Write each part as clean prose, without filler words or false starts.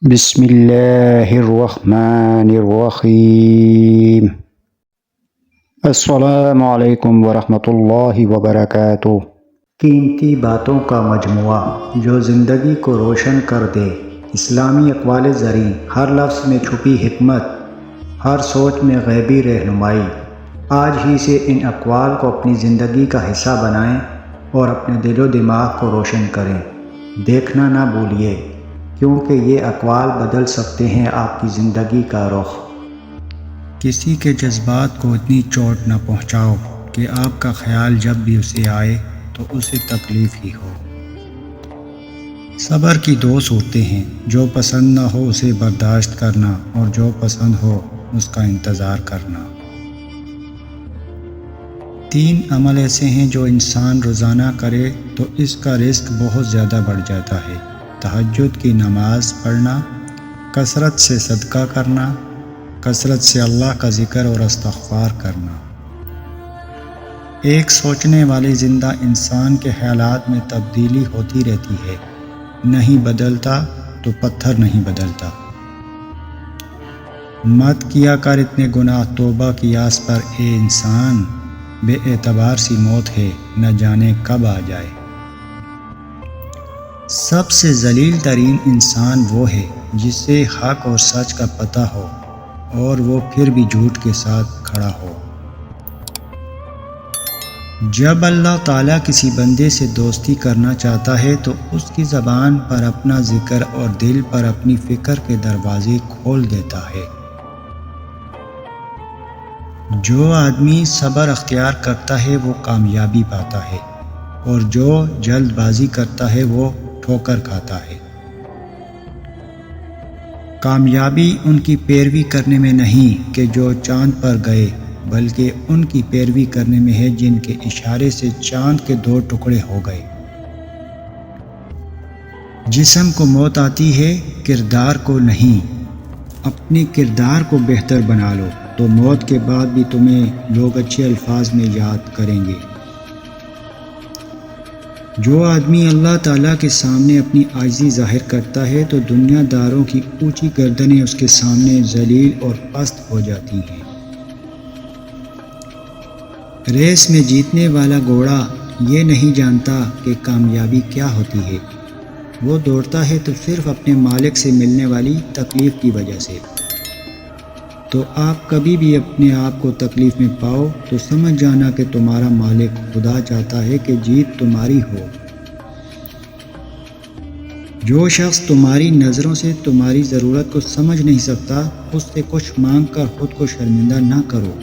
بسم اللہ الرحمن الرحیم۔ السلام علیکم ورحمۃ اللہ وبرکاتہ۔ قیمتی باتوں کا مجموعہ جو زندگی کو روشن کر دے، اسلامی اقوال زریں، ہر لفظ میں چھپی حکمت، ہر سوچ میں غیبی رہنمائی۔ آج ہی سے ان اقوال کو اپنی زندگی کا حصہ بنائیں اور اپنے دل و دماغ کو روشن کریں۔ دیکھنا نہ بھولیے، کیونکہ یہ اقوال بدل سکتے ہیں آپ کی زندگی کا رخ۔ کسی کے جذبات کو اتنی چوٹ نہ پہنچاؤ کہ آپ کا خیال جب بھی اسے آئے تو اسے تکلیف ہی ہو۔ صبر کی دو صورتیں ہیں، جو پسند نہ ہو اسے برداشت کرنا اور جو پسند ہو اس کا انتظار کرنا۔ 3 عمل ایسے ہیں جو انسان روزانہ کرے تو اس کا رزق بہت زیادہ بڑھ جاتا ہے: تہجد کی نماز پڑھنا، کثرت سے صدقہ کرنا، کثرت سے اللہ کا ذکر اور استغفار کرنا۔ ایک سوچنے والی زندہ انسان کے خیالات میں تبدیلی ہوتی رہتی ہے، نہیں بدلتا تو پتھر نہیں بدلتا۔ مت کیا کر اتنے گناہ، توبہ کی آس پر اے انسان، بے اعتبار سی موت ہے، نہ جانے کب آ جائے۔ سب سے ذلیل ترین انسان وہ ہے جسے حق اور سچ کا پتہ ہو اور وہ پھر بھی جھوٹ کے ساتھ کھڑا ہو۔ جب اللہ تعالیٰ کسی بندے سے دوستی کرنا چاہتا ہے تو اس کی زبان پر اپنا ذکر اور دل پر اپنی فکر کے دروازے کھول دیتا ہے۔ جو آدمی صبر اختیار کرتا ہے وہ کامیابی پاتا ہے، اور جو جلد بازی کرتا ہے وہ ٹھوکر کھاتا ہے۔ کامیابی ان کی پیروی کرنے میں نہیں کہ جو چاند پر گئے، بلکہ ان کی پیروی کرنے میں ہے جن کے اشارے سے چاند کے 2 ٹکڑے ہو گئے۔ جسم کو موت آتی ہے، کردار کو نہیں۔ اپنے کردار کو بہتر بنا لو تو موت کے بعد بھی تمہیں لوگ اچھے الفاظ میں یاد کریں گے۔ جو آدمی اللہ تعالیٰ کے سامنے اپنی عاجزی ظاہر کرتا ہے تو دنیا داروں کی اونچی گردنیں اس کے سامنے ذلیل اور پست ہو جاتی ہیں۔ ریس میں جیتنے والا گھوڑا یہ نہیں جانتا کہ کامیابی کیا ہوتی ہے، وہ دوڑتا ہے تو صرف اپنے مالک سے ملنے والی تکلیف کی وجہ سے۔ تو آپ کبھی بھی اپنے آپ کو تکلیف میں پاؤ تو سمجھ جانا کہ تمہارا مالک خدا چاہتا ہے کہ جیت تمہاری ہو۔ جو شخص تمہاری نظروں سے تمہاری ضرورت کو سمجھ نہیں سکتا، اس سے کچھ مانگ کر خود کو شرمندہ نہ کرو۔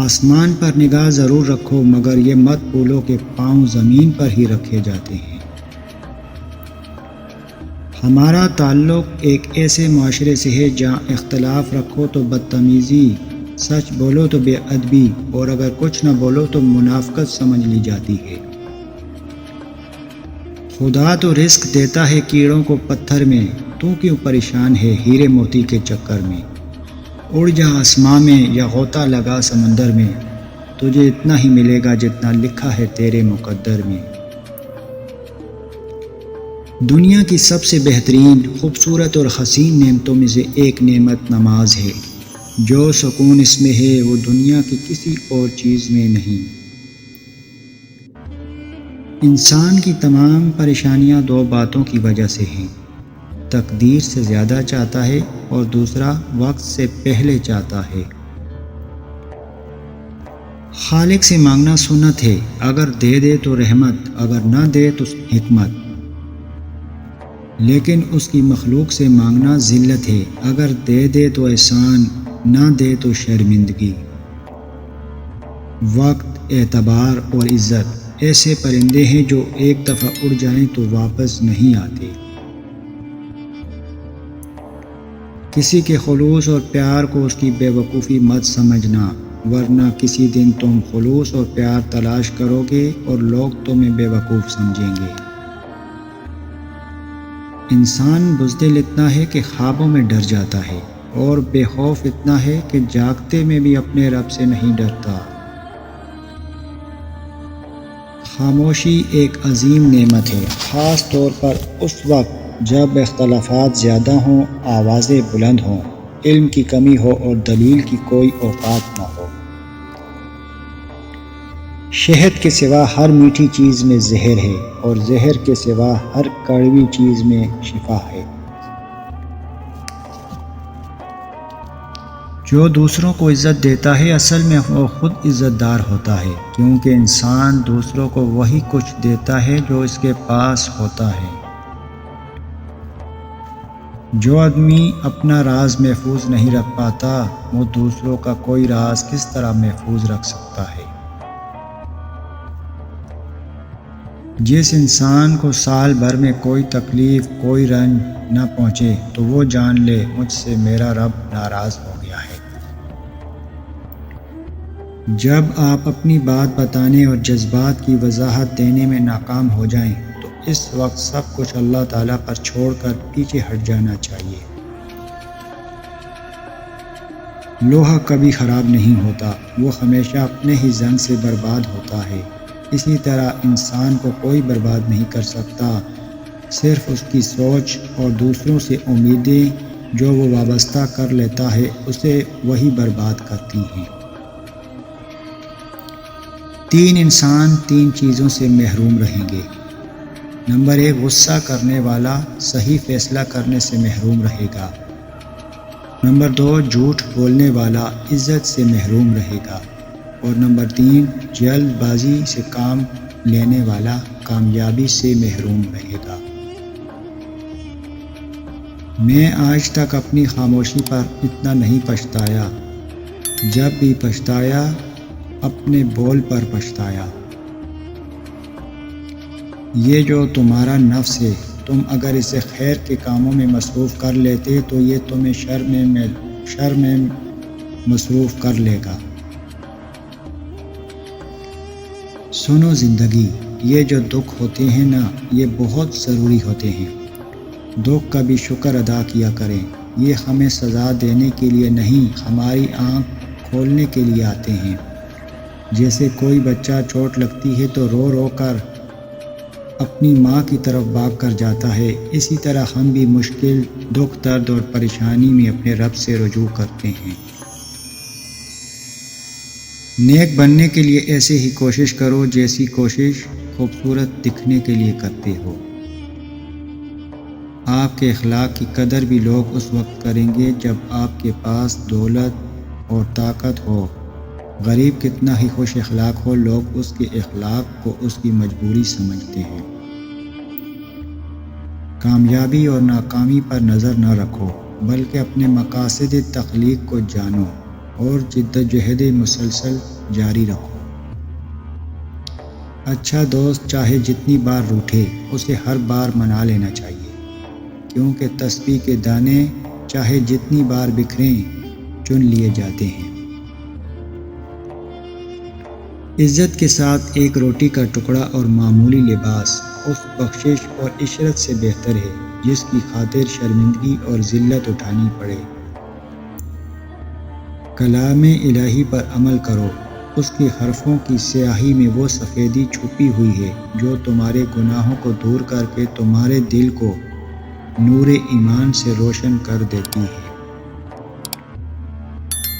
آسمان پر نگاہ ضرور رکھو، مگر یہ مت بھولو کہ پاؤں زمین پر ہی رکھے جاتے ہیں۔ ہمارا تعلق ایک ایسے معاشرے سے ہے جہاں اختلاف رکھو تو بدتمیزی، سچ بولو تو بے ادبی، اور اگر کچھ نہ بولو تو منافقت سمجھ لی جاتی ہے۔ خدا تو رزق دیتا ہے کیڑوں کو پتھر میں، تو کیوں پریشان ہے ہیرے موتی کے چکر میں؟ اڑ جا آسماں میں یا غوطہ لگا سمندر میں، تجھے اتنا ہی ملے گا جتنا لکھا ہے تیرے مقدر میں۔ دنیا کی سب سے بہترین، خوبصورت اور حسین نعمتوں میں سے ایک نعمت نماز ہے۔ جو سکون اس میں ہے وہ دنیا کی کسی اور چیز میں نہیں۔ انسان کی تمام پریشانیاں 2 باتوں کی وجہ سے ہیں: تقدیر سے زیادہ چاہتا ہے اور دوسرا وقت سے پہلے چاہتا ہے۔ خالق سے مانگنا سنت ہے، اگر دے دے تو رحمت، اگر نہ دے تو حکمت۔ لیکن اس کی مخلوق سے مانگنا ذلت ہے، اگر دے دے تو احسان، نہ دے تو شرمندگی۔ وقت، اعتبار اور عزت ایسے پرندے ہیں جو ایک دفعہ اڑ جائیں تو واپس نہیں آتے۔ کسی کے خلوص اور پیار کو اس کی بے وقوفی مت سمجھنا، ورنہ کسی دن تم خلوص اور پیار تلاش کرو گے اور لوگ تمہیں بے وقوف سمجھیں گے۔ انسان بزدل اتنا ہے کہ خوابوں میں ڈر جاتا ہے، اور بے خوف اتنا ہے کہ جاگتے میں بھی اپنے رب سے نہیں ڈرتا۔ خاموشی ایک عظیم نعمت ہے، خاص طور پر اس وقت جب اختلافات زیادہ ہوں، آوازیں بلند ہوں، علم کی کمی ہو اور دلیل کی کوئی اوقات نہ ہو۔ شہد کے سوا ہر میٹھی چیز میں زہر ہے، اور زہر کے سوا ہر کڑوی چیز میں شفا ہے۔ جو دوسروں کو عزت دیتا ہے اصل میں وہ خود عزت دار ہوتا ہے، کیونکہ انسان دوسروں کو وہی کچھ دیتا ہے جو اس کے پاس ہوتا ہے۔ جو آدمی اپنا راز محفوظ نہیں رکھ پاتا، وہ دوسروں کا کوئی راز کس طرح محفوظ رکھ سکتا ہے؟ جس انسان کو سال بھر میں کوئی تکلیف، کوئی رنج نہ پہنچے تو وہ جان لے مجھ سے میرا رب ناراض ہو گیا ہے۔ جب آپ اپنی بات بتانے اور جذبات کی وضاحت دینے میں ناکام ہو جائیں تو اس وقت سب کچھ اللہ تعالیٰ پر چھوڑ کر پیچھے ہٹ جانا چاہیے۔ لوہا کبھی خراب نہیں ہوتا، وہ ہمیشہ اپنے ہی زنگ سے برباد ہوتا ہے۔ اسی طرح انسان کو کوئی برباد نہیں کر سکتا، صرف اس کی سوچ اور دوسروں سے امیدیں جو وہ وابستہ کر لیتا ہے اسے وہی برباد کرتی ہیں۔ 3 انسان 3 چیزوں سے محروم رہیں گے۔ نمبر 1، غصہ کرنے والا صحیح فیصلہ کرنے سے محروم رہے گا۔ نمبر 2، جھوٹ بولنے والا عزت سے محروم رہے گا۔ اور نمبر 3، جلد بازی سے کام لینے والا کامیابی سے محروم رہے گا۔ میں آج تک اپنی خاموشی پر اتنا نہیں پچھتایا، جب بھی پچھتایا اپنے بول پر پچھتایا۔ یہ جو تمہارا نفس ہے، تم اگر اسے خیر کے کاموں میں مصروف کر لیتے تو یہ تمہیں شر میں مصروف کر لے گا۔ سنو زندگی، یہ جو دکھ ہوتے ہیں نا، یہ بہت ضروری ہوتے ہیں۔ دکھ کا بھی شکر ادا کیا کریں، یہ ہمیں سزا دینے کے لیے نہیں، ہماری آنکھ کھولنے کے لیے آتے ہیں۔ جیسے کوئی بچہ چوٹ لگتی ہے تو رو رو کر اپنی ماں کی طرف بھاگ کر جاتا ہے، اسی طرح ہم بھی مشکل، دکھ، درد اور پریشانی میں اپنے رب سے رجوع کرتے ہیں۔ نیک بننے کے لیے ایسے ہی کوشش کرو جیسی کوشش خوبصورت دکھنے کے لیے کرتے ہو۔ آپ کے اخلاق کی قدر بھی لوگ اس وقت کریں گے جب آپ کے پاس دولت اور طاقت ہو۔ غریب کتنا ہی خوش اخلاق ہو، لوگ اس کے اخلاق کو اس کی مجبوری سمجھتے ہیں۔ کامیابی اور ناکامی پر نظر نہ رکھو، بلکہ اپنے مقاصد تخلیق کو جانو اور جدوجہد مسلسل جاری رکھو۔ اچھا دوست چاہے جتنی بار روٹھے، اسے ہر بار منا لینا چاہیے، کیونکہ تسبیح کے دانے چاہے جتنی بار بکھریں چن لیے جاتے ہیں۔ عزت کے ساتھ ایک روٹی کا ٹکڑا اور معمولی لباس اس بخشش اور عشرت سے بہتر ہے جس کی خاطر شرمندگی اور ذلت اٹھانی پڑے۔ کلام الہی پر عمل کرو، اس کے حرفوں کی سیاہی میں وہ سفیدی چھپی ہوئی ہے جو تمہارے گناہوں کو دور کر کے تمہارے دل کو نور ایمان سے روشن کر دیتی ہے۔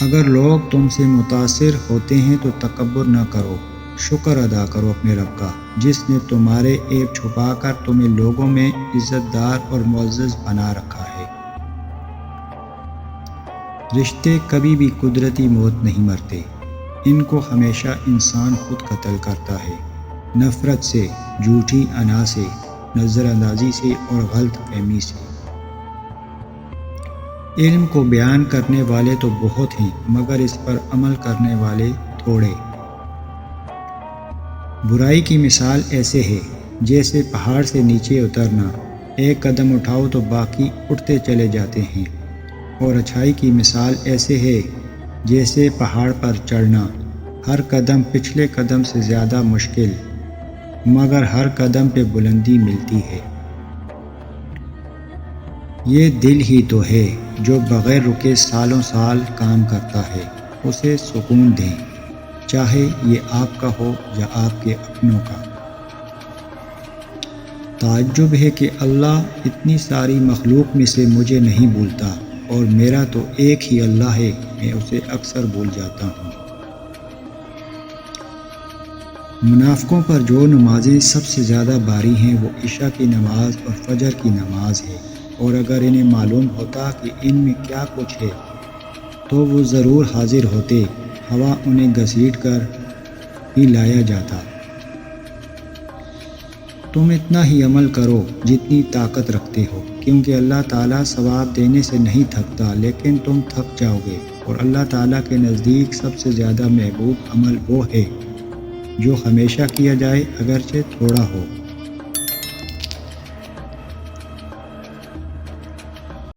اگر لوگ تم سے متاثر ہوتے ہیں تو تکبر نہ کرو، شکر ادا کرو اپنے رب کا، جس نے تمہارے عیب چھپا کر تمہیں لوگوں میں عزت دار اور معزز بنا رکھا ہے۔ رشتے کبھی بھی قدرتی موت نہیں مرتے، ان کو ہمیشہ انسان خود قتل کرتا ہے، نفرت سے، جھوٹی انا سے، نظر اندازی سے اور غلط فہمی سے۔ علم کو بیان کرنے والے تو بہت ہیں، مگر اس پر عمل کرنے والے تھوڑے۔ برائی کی مثال ایسے ہے جیسے پہاڑ سے نیچے اترنا، ایک قدم اٹھاؤ تو باقی اٹھتے چلے جاتے ہیں، اور اچھائی کی مثال ایسے ہے جیسے پہاڑ پر چڑھنا، ہر قدم پچھلے قدم سے زیادہ مشکل، مگر ہر قدم پہ بلندی ملتی ہے۔ یہ دل ہی تو ہے جو بغیر رکے سالوں سال کام کرتا ہے، اسے سکون دیں، چاہے یہ آپ کا ہو یا آپ کے اپنوں کا۔ تعجب ہے کہ اللہ اتنی ساری مخلوق میں سے مجھے نہیں بھولتا، اور میرا تو ایک ہی اللہ ہے، میں اسے اکثر بھول جاتا ہوں۔ منافقوں پر جو نمازیں سب سے زیادہ باری ہیں وہ عشاء کی نماز اور فجر کی نماز ہے، اور اگر انہیں معلوم ہوتا کہ ان میں کیا کچھ ہے تو وہ ضرور حاضر ہوتے، ہوا انہیں گھسیٹ کر ہی لایا جاتا۔ تم اتنا ہی عمل کرو جتنی طاقت رکھتے ہو، کیونکہ اللہ تعالیٰ ثواب دینے سے نہیں تھکتا، لیکن تم تھک جاؤ گے، اور اللہ تعالیٰ کے نزدیک سب سے زیادہ محبوب عمل وہ ہے جو ہمیشہ کیا جائے اگرچہ تھوڑا ہو۔